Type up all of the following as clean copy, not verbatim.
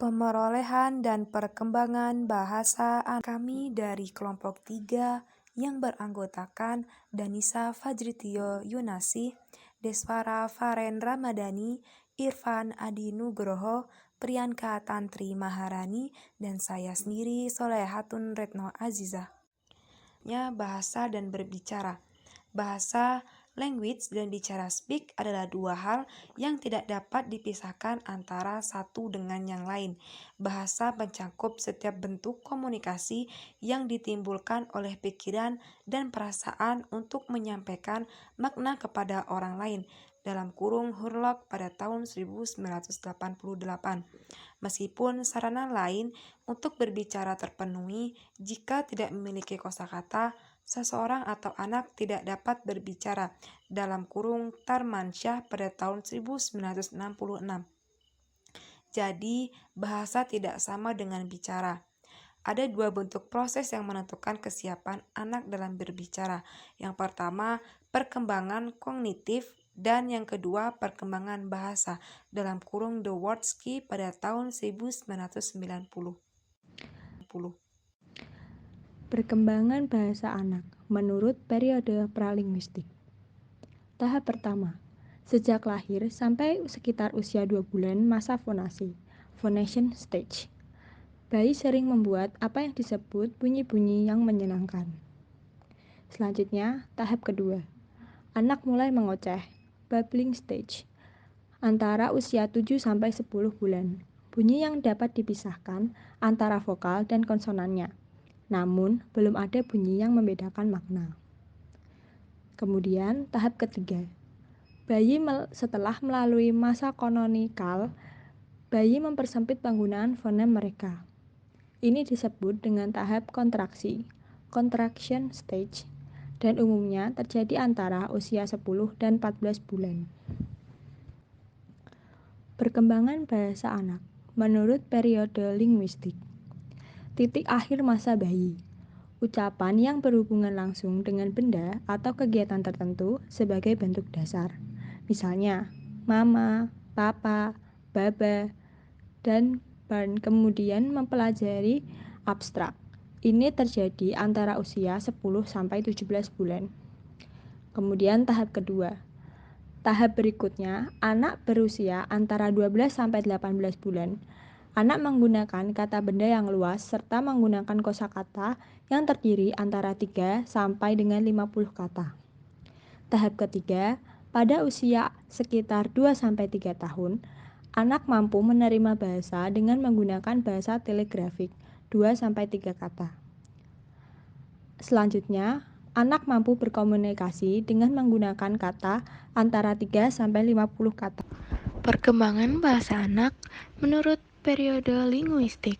Pemerolehan dan perkembangan bahasa kami dari kelompok 3 yang beranggotakan Danisa Fajritio Yunasih, Deswara Faren Ramadhani, Irfan Adi Nugroho, Priyanka Tantri Maharani, dan saya sendiri Solehatun Retno Azizah. Bahasa dan berbicara. Bahasa, language, dan bicara speak adalah dua hal yang tidak dapat dipisahkan antara satu dengan yang lain. Bahasa mencakup setiap bentuk komunikasi yang ditimbulkan oleh pikiran dan perasaan untuk menyampaikan makna kepada orang lain. Hurlok pada tahun 1988. Meskipun sarana lain untuk berbicara terpenuhi, jika tidak memiliki kosakata, seseorang atau anak tidak dapat berbicara. Tarmansyah pada tahun 1966. Jadi, bahasa tidak sama dengan bicara. Ada dua bentuk proses yang menentukan kesiapan anak dalam berbicara. Yang pertama, perkembangan kognitif, dan yang kedua, perkembangan bahasa. The Wordsky pada tahun 1990. Perkembangan bahasa anak menurut periode pralinguistik. Tahap pertama, sejak lahir sampai sekitar usia 2 bulan masa fonasi, phonation stage. Bayi sering membuat apa yang disebut bunyi-bunyi yang menyenangkan. Selanjutnya, tahap kedua, anak mulai mengoceh, babbling stage. Antara usia 7 sampai 10 bulan, bunyi yang dapat dipisahkan antara vokal dan konsonannya. Namun, belum ada bunyi yang membedakan makna. Kemudian, tahap ketiga. Bayi setelah melalui masa kanonikal, bayi mempersempit penggunaan fonem mereka. Ini disebut dengan tahap kontraksi, contraction stage, dan umumnya terjadi antara usia 10 dan 14 bulan. Perkembangan bahasa anak menurut periode linguistik. Titik akhir masa bayi. Ucapan yang berhubungan langsung dengan benda atau kegiatan tertentu sebagai bentuk dasar. Misalnya, mama, papa, baba, dan kemudian mempelajari abstrak. Ini terjadi antara usia 10 sampai 17 bulan. Kemudian tahap kedua. Tahap berikutnya, anak berusia antara 12 sampai 18 bulan. Anak menggunakan kata benda yang luas serta menggunakan kosakata yang terdiri antara 3 sampai dengan 50 kata. Tahap ketiga, pada usia sekitar 2 sampai 3 tahun, anak mampu menerima bahasa dengan menggunakan bahasa telegrafik 2 sampai 3 kata. Selanjutnya, anak mampu berkomunikasi dengan menggunakan kata antara 3 sampai 50 kata. Perkembangan bahasa anak menurut periode linguistik.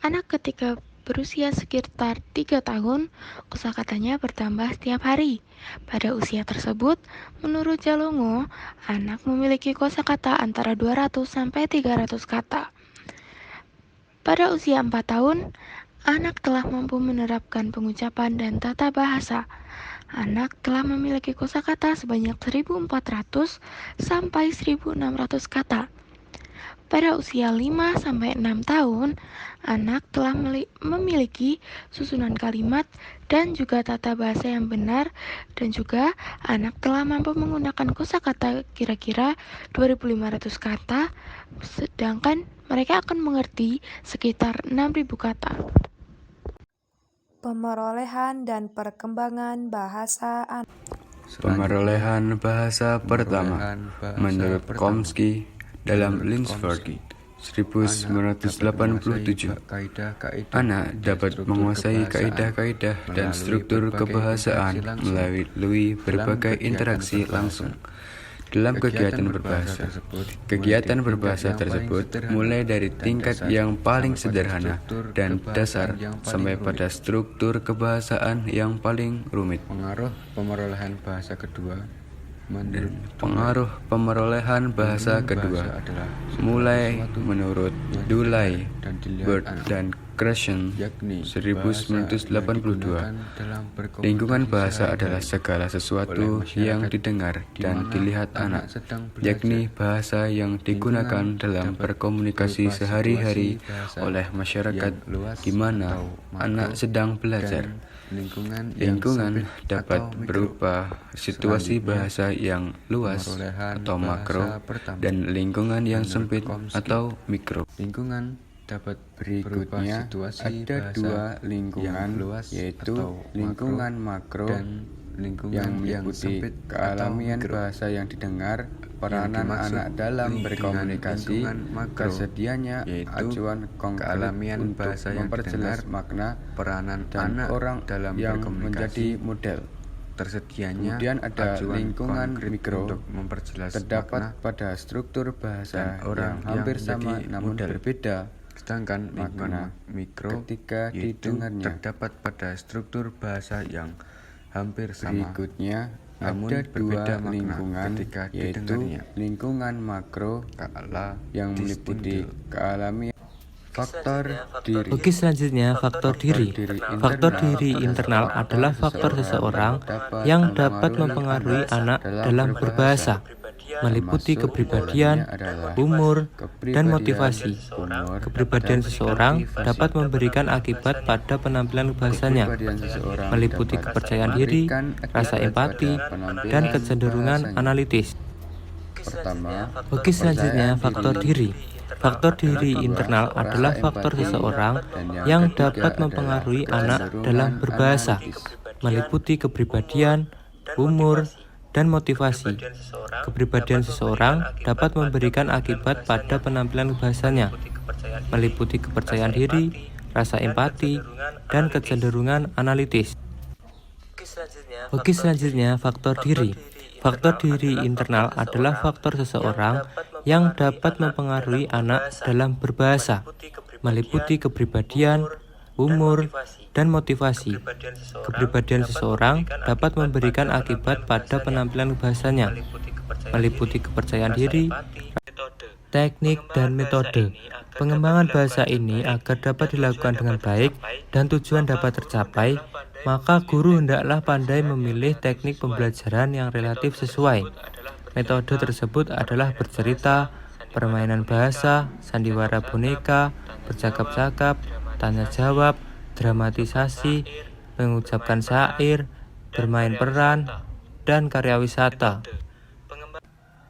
Anak ketika berusia sekitar 3 tahun, kosakatanya bertambah setiap hari. Pada usia tersebut, menurut Jalongo, anak memiliki kosakata antara 200 sampai 300 kata. Pada usia 4 tahun, anak telah mampu menerapkan pengucapan dan tata bahasa. Anak telah memiliki kosakata sebanyak 1.400 sampai 1.600 kata. Pada usia 5 sampai 6 tahun, anak telah memiliki susunan kalimat dan juga tata bahasa yang benar, dan juga anak telah mampu menggunakan kosakata kira-kira 2.500 kata, sedangkan mereka akan mengerti sekitar 6.000 kata. Pemerolehan dan perkembangan bahasa anak. Pemerolehan bahasa pertama menurut Chomsky dalam Linsford 1987. Anak dapat menguasai kaidah-kaidah dan struktur kebahasaan melalui berbagai interaksi langsung dalam kegiatan berbahasa. Kegiatan berbahasa tersebut mulai dari tingkat yang paling sederhana dan dasar sampai pada struktur kebahasaan yang paling rumit. Pengaruh pemerolehan bahasa kedua mulai menurut Dulay, Bird, dan Crescent yakni 1982. Lingkungan bahasa adalah segala sesuatu yang didengar dan dilihat anak, yakni bahasa yang digunakan dalam berkomunikasi sehari-hari oleh masyarakat di mana anak sedang belajar. Lingkungan dapat berupa situasi bahasa yang luas atau makro dan lingkungan yang sempit atau mikro. Lingkungan dapat Berikutnya ada dua lingkungan, yaitu lingkungan makro yang meliputi kealamian bahasa yang didengar, peranan anak dalam berkomunikasi, tersedianya acuan konkret untuk memperjelas makna, peranan dan anak orang dalam yang berkomunikasi, menjadi model. tersedianya Kemudian ada acuan lingkungan konkret mikro, untuk memperjelas terdapat makna, pada struktur bahasa dan orang yang hampir yang sama menjadi namun model. berbeda sedangkan lingkungan makna mikro ketika yaitu didengarnya. terdapat pada struktur bahasa yang hampir sama Berikutnya namun ada berbeda dua makna lingkungan, ketika yaitu didengarnya. lingkungan makro Kala yang meliputi dispundil. kealamian faktor diri. Oke, selanjutnya faktor diri. Faktor diri internal adalah faktor seseorang yang dapat mempengaruhi anak dalam berbahasa, meliputi kepribadian, umur, dan motivasi. Kepribadian seseorang dapat memberikan akibat pada penampilan bahasanya, meliputi kepercayaan diri, rasa empati, dan kecenderungan analitis. Pertama, Oke, selanjutnya faktor diri. Faktor diri internal adalah faktor seseorang yang dapat mempengaruhi anak dalam berbahasa, meliputi kepribadian, umur, dan motivasi. Kepribadian seseorang dapat memberikan akibat pada penampilan bahasanya, meliputi kepercayaan diri, rasa empati, dan kecenderungan analitis. Oke, selanjutnya faktor diri. Faktor diri internal adalah faktor seseorang yang dapat mempengaruhi anak dalam berbahasa, meliputi kepribadian, umur, dan motivasi. Kepribadian seseorang dapat memberikan akibat pada penampilan bahasanya, meliputi kepercayaan diri, teknik, dan metode. Pengembangan bahasa ini agar dapat dilakukan dengan baik dan tujuan dapat tercapai, maka guru hendaklah pandai memilih teknik pembelajaran yang relatif sesuai. Metode tersebut adalah bercerita, permainan bahasa, sandiwara boneka, bercakap-cakap, tanya jawab, dramatisasi, mengucapkan syair, bermain peran, dan karya wisata.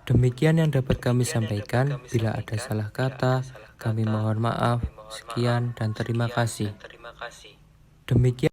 Demikian yang dapat kami sampaikan. Bila ada salah kata, kami mohon maaf. Sekian dan terima kasih. Demikian